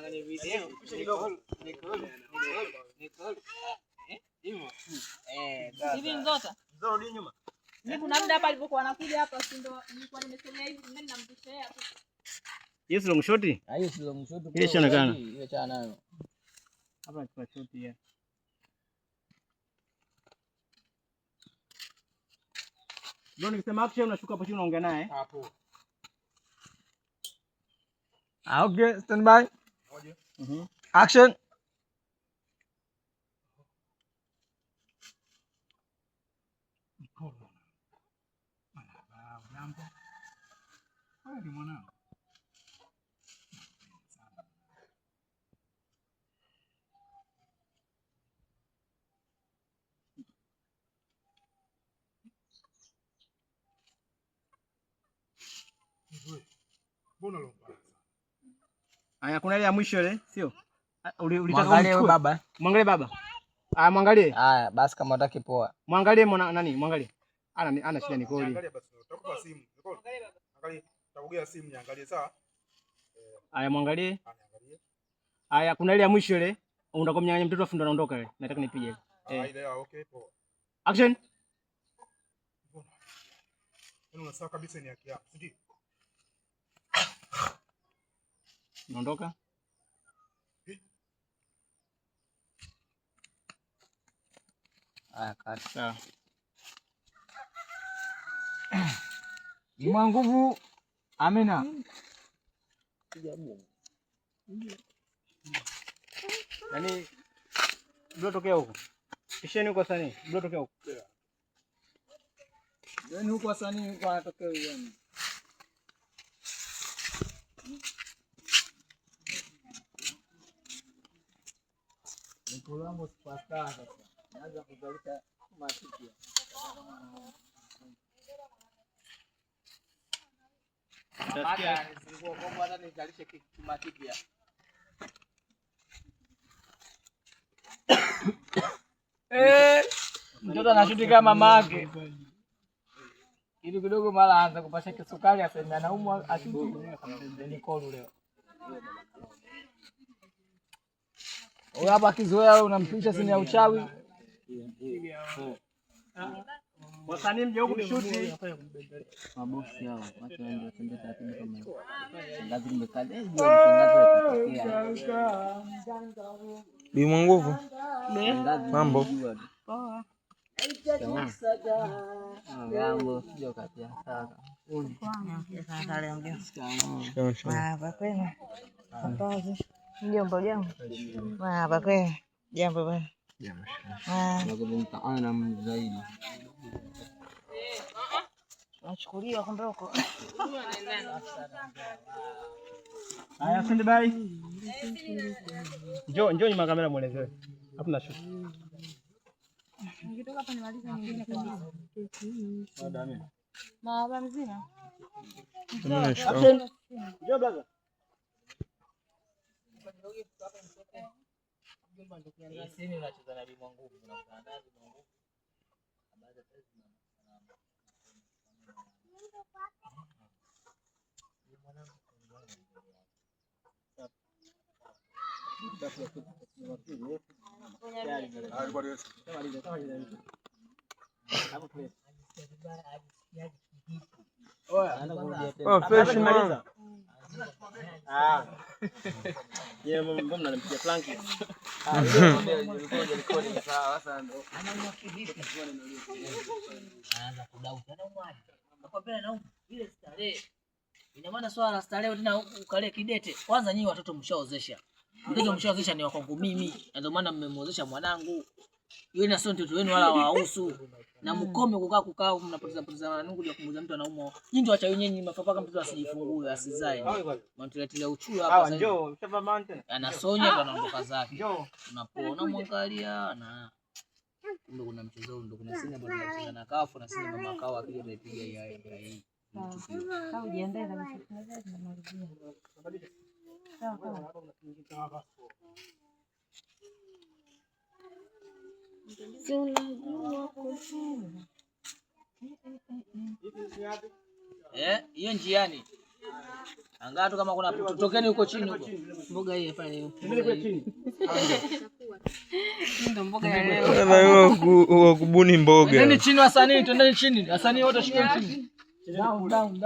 kwenye video. Nicole. Hivi Nzota. Rudi nyuma. Mimi kuna muda hapa alipokuwa anakuja hapa si ndo nilikuwa nimesomea hivi mimi namtushea hapo. Hiyo si long shot? Hiyo si long shot. Ile chana Ile chana nayo. Hapa kwa shot ya. Ndio nikisema action unashuka hapo chini unaongea naye. Hapo. Okay, stand by. Action. Aya, kuna ile ya mwisho ile, sio? Ulitaka umchukue baba. Mwangalie baba. Aya, mwangalie. Haya, basi kama unataka poa. Mwangalie nani? Mwangalie. Ana shida Nicole. Angalia basi, utakupa simu. Nicole. Angalia, utakugea simu niangalie sawa? Aya, mwangalie. Angalie. Aya, kuna ile ya mwisho ile. Unataka kumnyang'anya mtoto afu ndo anaondoka ile. Nataka nipige ile. Ile okay, poa. Action. Unasahau kabisa ni haki yako, sio? Naondoka. Kata. Mwa nguvu. Amina. Yaani ndio tokea huko. Kisheni huko sani. Ndio tokea huko. Yaani huko sani huko anatokea yani. Nikolamo superstar sasa. Naanza kuzalisha matiki. Hata nilikuwa kwa hata nizalishe matiki. Mtoto anashuti kama mamake. Ili kidogo mara aanza kupasha kisukari asema anaumwa ashuti. Nicole leo. Wewe hapa kizoea unampisha sini ya uchawi. Wasanii mje huko mshuti. Mabosi hao watu ndio tembea taratibu kama hiyo. Shangazi nimekale hiyo shangazi atatokea. Bimwa nguvu. Mambo. Poa. Ngambo sio katia sasa. Sasa leo ndio. Kwa kweli. Kazi. Jambo jambo. Kwa kweli. Jambo bwana. Nakumtaana mzaidi. Nachukuliwa kumbe huko. Haya, stand by. Njoo nyuma kamera muelezee. Hapo na shoot. Nikitoka hapa nimaliza nyingine kabisa. Madame. Baba mzima. Njoo brother. Sisi unacheza na Bimwa nguvu unakutana naye Bimwa nguvu. Baada ya sasa Yeye mbona mnampiga planki? Anaanza kudauta na umwaje. Nakwambia na ile starehe. Ina maana swala la starehe tena ukale kidete. Kwanza nyinyi watoto mshaozesha. Mtoto mshaozesha ni wa kwangu mimi. Ndio maana mmemwozesha mwanangu. Yeye na sio mtoto wenu wala wahusu. Na mkome kukaa mnapoteza manungu ya kumuza mtu anaumwa. Nyinyi ndio acha wenyewe mafapaka mtoto asijifungue asizae. Mnatuletea uchu hapa sasa. Njoo, mshava mountain. Anasonya ndo anaondoka zake. Njoo. Unapoona mwangalia na ndio kuna mchezo ndio kuna sina bado tunacheza na kafu na sina mama kao akija anaipiga hii. Sawa, ujiandae kabisa tunamalizia. Sawa. Hiyo njiani. Angaa tu kama kuna tutokeni huko chini huko. Mboga hii hapa ni. Twende kwa chini. Ndio mboga ya leo. Wa kubuni mboga. Twendeni chini wasanii, twendeni chini. Wasanii wote shikeni chini. Down.